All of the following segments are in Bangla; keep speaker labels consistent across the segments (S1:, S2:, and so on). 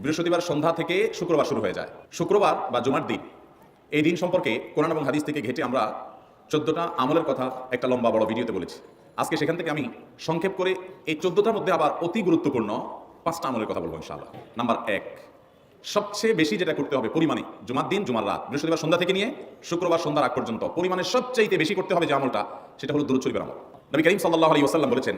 S1: বৃহস্পতিবার সন্ধ্যা থেকে শুক্রবার শুরু হয়ে যায়। শুক্রবার বা জুমার দিন, এই দিন সম্পর্কে কোরআন এবং হাদিস থেকে ঘেঁটে আমরা 14টা আমলের কথা একটা লম্বা বড় ভিডিওতে বলেছি। আজকে সেখান থেকে আমি সংক্ষেপ করে এই 14টার মধ্যে আবার অতি গুরুত্বপূর্ণ 5টা আমলের কথা বলবো ইনশাআল্লাহ। নাম্বার 1, সবচেয়ে বেশি যেটা করতে হবে পরিমাণে, জুমার দিন জুমার রাত, বৃহস্পতিবার সন্ধ্যা থেকে নিয়ে শুক্রবার সন্ধ্যার আগ পর্যন্ত পরিমাণে সবচাইতে বেশি করতে হবে যে আমলটা, সেটা হলো দুরূদ শরীফের আমল। নবী করিম সাল্লাল্লাহু আলাইহি ওয়াসাল্লাম বলেছেন,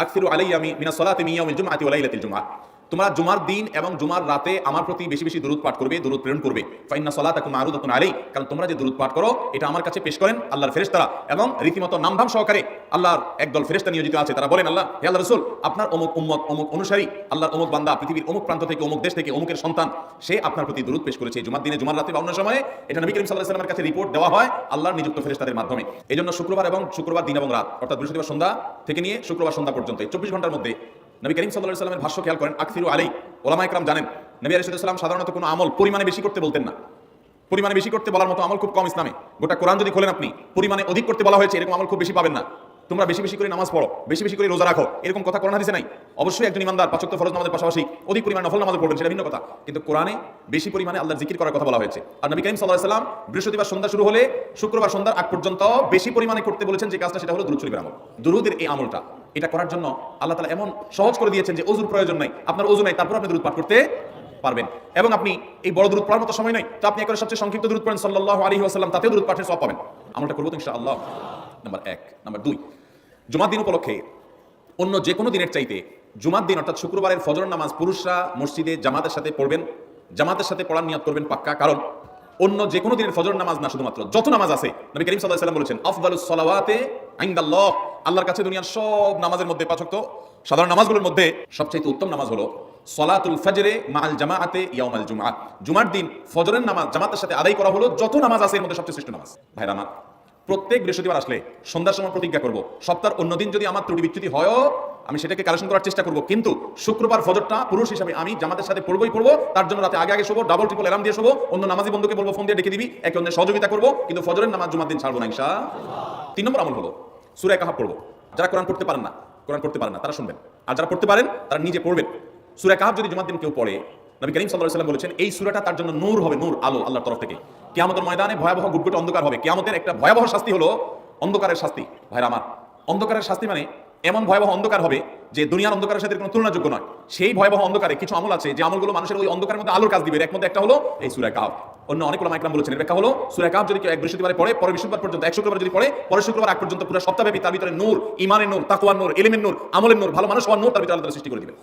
S1: আকসিরু আলাইয়া মিনাস সালাতি মিন ইয়াউমিল জুমআতি ওয়া লাইলাতিল জুমআহ, তোমরা জুমার দিন এবং জুমার রাতে আমার প্রতি বেশি বেশি দুরূদ পাঠ করবে, দুরূদ প্রেরণ করবে। ফাইন্না সালাতাকুম মারুদাতুন আলাই, কারণ তোমরা যে দুরূদ পাঠ করো এটা আমার কাছে পেশ করেন আল্লাহর ফেরেশতারা, এবং রীতিমতো নামধাম সহকারে আল্লাহর একদল ফেরেশতা নিয়োজিত আছে। তারা বলেন, আল্লাহ হে আল্লাহর রাসূল, আপনার অমুক উম্মত, অমুক অনুসারী, আল্লাহর অমুক বান্দা পৃথিবীর অমুক প্রান্ত থেকে, অমুক দেশ থেকে, অমুকের সন্তান, সে আপনার প্রতি দুরূদ পেশ করেছে জুমার দিনে, জুমার রাতে বা অন্য সময়ে। এটা নবী করিম সাল্লাল্লাহু আলাইহি ওয়াসাল্লামের কাছে রিপোর্ট দেওয়া হয় আল্লাহর নিযুক্ত ফেরেশতাদের মাধ্যমে। এজন্য শুক্রবার এবং শুক্রবার দিন এবং রাত, অর্থাৎ বৃহস্পতিবার সন্ধ্যা থেকে নিয়ে শুক্রবার সন্ধ্যা পর্যন্ত এই 24 ঘন্টার মধ্যে নবী করিম সাল্লাল্লাহু আলাইহি ওয়াসাল্লামের ভাষ্য খেয়াল করেন, আকসিরু আলাই। ওলামা ইকরাম জানেন নবী আলাইহিস সালাম সাধারণত কোনো আমল পরিমাণে বেশি করতে বলতেন না। পরিমাণে বেশি করতে বলার মতো আমল খুব কম ইসলামে। গোটা কোরআন যদি খোলেন আপনি, পরিমাণে অধিক করতে বলা হয়েছে এরকম আমল খুব বেশি পাবেন না। তোমরা বেশি বেশি করে নামাজ পড়ো, বেশি বেশি করে রোজা রাখো, এরকম কথা কোরআন হাদিসে নাই। অবশ্যই একজন ইমানদার 5 ওয়াক্ত ফরজ নামাজের পাশাপাশি অধিক পরিমাণে নফল নামাজ পড়বেন, সেটা ভিন্ন কথা, কিন্তু কোরআনে বেশি পরিমাণে আল্লাহর জিকির করার কথা বলা হয়েছে। আর নবী করিম সাল্লাল্লাহু আলাইহি ওয়াসাল্লাম বৃহস্পতিবার সন্ধ্যা শুরু হলে শুক্রবার সন্ধ্যার আগ পর্যন্ত বেশি পরিমাণে করতে বলেছেন যে কাজটা, সেটা হলো দুরূদ শরীফের আমল। দুরূদের এই আমলটা, এটা করার জন্য আল্লাহ তাআলা এমন সহজ করে দিয়েছেন যে ওযুর প্রয়োজন নাই। আপনার ওযু নাই, তারপর আপনি দুরূদ পাঠ করতে পারবেন। এবং আপনি এই বড় দুরূদ পড়ার মতো সময় নাই, তো আপনি একবার সবচেয়ে সংক্ষিপ্ত দুরূদ পড়েন সাল্লাল্লাহু আলাইহি ওয়াসাল্লাম, তাতেও দুরূদ পাঠের সওয়াব পাবেন। আমলটা করব তো ইনশাআল্লাহ। নাম্বার 1। নাম্বার 2, জুমার দিন উপলক্ষে অন্য যে কোনো দিনের চাইতে জুমার দিন অর্থাৎ শুক্রবারের ফজর নামাজ পুরুষরা মসজিদে জামাতের সাথে পড়বেন, জামাতের সাথে পড়ার নিয়ত করবেন পাক্কা। কারণ অন্য যে কোনো দিনের ফজর নামাজ না, শুধুমাত্র যত নামাজ আছে, নবী করিম সাল্লাল্লাহু আলাইহি ওয়াসাল্লাম বলেছেন, আফদালুস সালাওয়াতে ইনদাল্লাহ, আল্লাহর কাছে দুনিয়ার সব নামাজের মধ্যে, 5 ওয়াক্ত সাধারণ নামাজগুলোর মধ্যে সবচেয়ে উত্তম নামাজ হলো সলাতুল ফজরে মাআল জামাআতে ইয়াউমাল জুমআহ, জুমার দিন ফজরের নামাজ জামাতের সাথে আদায় করা হলো যত নামাজ আছে এর মধ্যে সবচেয়ে শ্রেষ্ঠ নামাজ। ভাইরা আমার, প্রত্যেক বৃহস্পতিবার আসলে সন্ধ্যার সময় প্রতিজ্ঞা করব, সপ্তাহের অন্য দিন যদি আমার ত্রুটি বিচ্যুতি হয় আমি সেটাকে কালেকশন করার চেষ্টা করব, কিন্তু শুক্রবার ফজরটা পুরুষ হিসাবে আমি জামাতের সাথে পড়বই পড়বো। তার জন্য রাতে আগে আগে শোবো, ডাবল ট্রিপল অ্যালার্ম দিয়ে শোবো, অন্য নামাজি বন্ধুকে বলবো ফোন দিয়ে ডেকে দিবি, একে অন্যের সহযোগিতা করবো, কিন্তু ফজরের নামাজ জুমার দিন ছাড়বো না ইনশাআল্লাহ। 3 নম্বর আমল হলো সূরা কাহাফ পড়বো। যারা কোরআন পড়তে পারেন না তারা শুনবেন, আর যারা পড়তে পারেন তারা নিজে পড়বেন। সূরা কাহাফ যদি জুমার দিন কেউ পড়ে, নবী করিম সাল্লাল্লাহু আলাইহি ওয়াসাল্লাম বলেছেন এই সূরাটা তার জন্য নূর হবে, নূর, আলো আল্লাহর তরফ থেকে। কিয়ামতের ময়দানে ভয়াবহ গুটগুটে অন্ধকার হবে, কিয়ামতের একটা ভয়াবহ শাস্তি হলো অন্ধকারের শাস্তি। ভাইরা আমার, অন্ধকারের শাস্তি মানে এমন ভয়াবহ অন্ধকার হবে যে দুনিয়ার অন্ধকারের সাথে কোনো তুলনাযোগ্য নয়। সেই ভয়াবহ অন্ধকারে কিছু আমল আছে যে আমলগুলো মানুষের ওই অন্ধকারের মধ্যে আলোর কাজ দিবে। এর মধ্যে একটা হলো এই সূরা কাহাফ। অন্য অনেক ওলামা ইকরাম বলেছেন এর ব্যাখ্যা হলো সূরা কাহাফ যদি কেউ এক বৃহস্পতিবারে পড়ে, পরে বৃহস্পতিবার পর্যন্ত, এক শুক্রবার যদি পড়ে, পরে শুক্রবার আগ পর্যন্ত পুরো সপ্তাহব্যাপী তার ভিতরে নূর, ঈমানের নূর, তাকওয়ার নূর, ইলমের নূর, আমলের নূর, ভালো মানুষ হওয়ার নূর তার ভিতরে আল্লাহ সৃষ্টি করে দিবেন।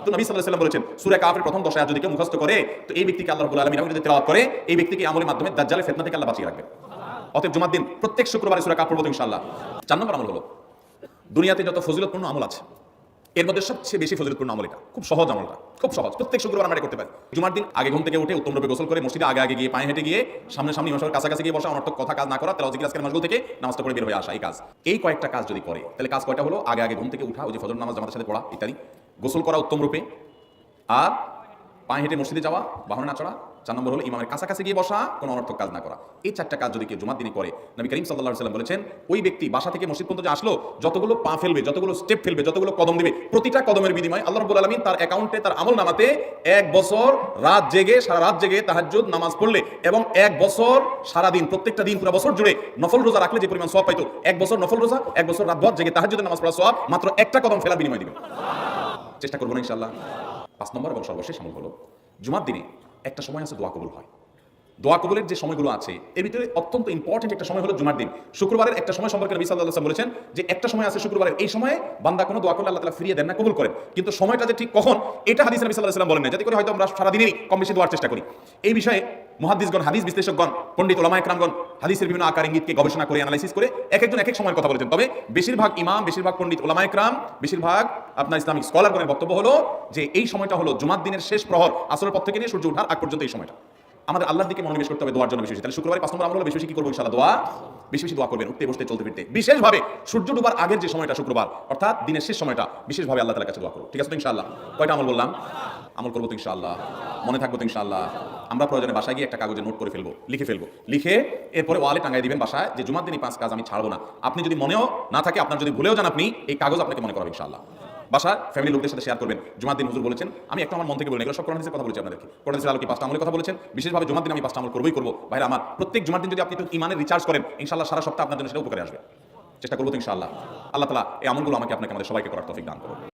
S1: তো নবী সাল্লাল্লাহু আলাইহি ওয়াসাল্লাম বলেছেন সূরা কাহাফের প্রথম 10 আয়াত যদি কেউ মুখস্থ করে, তো এই ব্যক্তিকে আল্লাহ রাব্বুল আলামিন যদি তেলাওয়াত করে, এই ব্যক্তিকে আমলের মাধ্যমে দাজ্জালের ফিতনা থেকে আল্লাহ বাঁচিয়ে রাখবেন। অতএব জুমার দিন প্রত্যেক শুক্রবারে সূরা কাহাফ পড়বো ইনশাআল্লাহ। 4 নম্বর আমল হলো দুনিয়াতে যত ফজিলতপূর্ণ আমল আছে এর মধ্যে সবচেয়ে বেশি ফজিলতপূর্ণ আমল এটা, খুব সহজ আমলটা, খুব সহজ, প্রত্যেক শুক্রবার আমরা এটা করতে পারি। জুমার দিন আগে ঘুম থেকে উঠে উত্তম রূপে গোসল করে মসজিদে আগে আগে গিয়ে পায়ে হেঁটে গিয়ে সামনে ইমামের কাছাকাছি গিয়ে বসা, অনর্থক কথা কাজ না করা, তেলাওয়াত জিকির আজকের মাসগুলো থেকে নামাজটা পড়ে বের হয়ে আসা, এই কাজ, এই কয়েকটা কাজ যদি করে তাহলে কাজ কয়টা হলো? আগে আগে ঘুম থেকে উঠা, ওই যে ফজর নামাজ জামাতের সাথে পড়া ইত্যাদি, গোসল করা উত্তম রূপে, আর পায়ে হেঁটে মসজিদে যাওয়া, বাহনে না চড়া, 4 নম্বর হলো ইমামের কাছাকাছি গিয়ে বসা, কোনো অনর্থক কাজ না করা। এই 4টা কাজ যদি কেউ জুমার দিনে করে, নবী করিম সাল্লাল্লাহু আলাইহি ওয়াসাল্লাম বলেছেন ওই ব্যক্তি বাসা থেকে মসজিদ পর্যন্ত যে আসলো, যতগুলো পা ফেলবে, যতগুলো স্টেপ ফেলবে, যতগুলো কদম দিবে, প্রতিটা কদমের বিনিময়ে আল্লাহ রাব্বুল আলামিন তার অ্যাকাউন্টে, তার আমল নামাতে 1 বছর রাত জেগে, সারা রাত জেগে তাহাজ্জুদ নামাজ পড়লে এবং 1 বছর সারা দিন, প্রত্যেকটা দিন পুরো বছর জুড়ে নফল রোজা রাখলে যে পরিমাণ সওয়াব পাইতো, 1 বছর নফল রোজা, 1 বছর রাত ভর জেগে তাহাজ্জুদের নামাজ পড়া সওয়াব মাত্র একটা কদম ফেলার বিনিময়ে দিবে। চেষ্টা করব না ইনশাআল্লাহ। 5 নম্বর এবং সর্বশেষ আমল হলো জুমার দিনে একটা সময় আছে দোয়া কবুল হয়। দোয়া কবুলের যে সময়গুলো আছে এর ভিতরে অত্যন্ত ইম্পর্টেন্ট একটা সময় হলো জুমার দিন। শুক্রবারের একটা সময় সম্পর্কে নবী সাল্লাল্লাহু আলাইহি ওয়াসাল্লাম বলেছেন যে একটা সময় আছে শুক্রবারের, এই সময়ে বান্দা কোনো দোয়া করলে আল্লাহ তাআলা ফিরিয়ে দেন না, কবুল করেন। কিন্তু সময়টা যে ঠিক কখন এটা হাদিসে নবী সাল্লাল্লাহু আলাইহি ওয়াসাল্লাম বলেন না, যাতে করে হয়তো আমরা সারা দিনই কম বেশি দোয়ার চেষ্টা করি। এই বিষয়ে মুহাদ্দিসগণ, হাদিস বিশ্লেষকগণ, পণ্ডিত ওলামা ইকরামগণ হাদিসের বিভিন্ন আকার ইঙ্গিতকে গবেষণা করে অ্যানালাইসিস করে একজন এক এক সময়ের কথা বলেছেন। তবে বেশিরভাগ ইমাম, বেশিরভাগ পণ্ডিত ওলামা ইকরাম, বেশিরভাগ আপনার ইসলামিক স্কলারগণের বক্তব্য হলো যে এই সময়টা হলো জুমার দিনের শেষ প্রহর, আসরের পর থেকে নিয়ে সূর্য ওঠার আগ পর্যন্ত এই সময়টা। আমাদের আল্লাহর দিকে মনোনিবেশ করতে হবে দোয়ার জন্য বেশি বেশি। তাহলে শুক্রবারে 5 নম্বর আমল হলো বেশি বেশি কি করবো ইনশাআল্লাহ? দোয়া, বেশি বেশি দোয়া করবেন, উঠতে বসতে চলতে ফিরতে। বিশেষভাবে সূর্য ডুবার আগের যে সময়টা শুক্রবার, অর্থাৎ দিনের শেষ সময়টা, বিশেষভাবে আল্লাহ তাআলার কাছে দোয়া করব। ঠিক আছে তো ইনশাআল্লাহ? কয়টা আমল বললাম? আমল করবো তো ইনশাআল্লাহ, মনে থাকবো তো ইনশাআল্লাহ। আমরা প্রয়োজনে বাসায় গিয়ে একটা কাগজে নোট করে ফেলবো, লিখে এরপরে ওয়ালে টাঙায় দিবেন বাসায় যে জুমার দিন এই 5 কাজ আমি ছাড়বো না। আপনি যদি মনেও না থাকে, আপনার যদি ভুলেও যান, আপনি এই কাগজ আপনাকে মনে করাবে ইনশাআল্লাহ। বাসার ফ্যামিলি লোকদের সাথে শেয়ার করবেন। জুমার দিন হুজুর বলেছেন, আমি একটা আমার মন থেকে বলি এগুলো সব কোরআন হাদিসের কথা বলেছি আপনাদেরকে। কোরআন হাদিসের আলোকে 5টা আমলের কথা বলেছেন, বিশেষভাবে জুমার দিন আমি 5টা আমল করবই করব। ভাইরা আমার, প্রত্যেক জুমার দিন যদি আপনি একটু ইমানের রিচার্জ করেন, ইনশাআল্লাহ সারা সপ্তাহ আপনার জন্য সেটা উপকারে আসবে। চেষ্টা করবো তো ইনশাআল্লাহ। আল্লাহ তাআলা এই আমলগুলো আমাকে আপনাকে আমাদের সবাইকে করার তৌফিক দান করুন।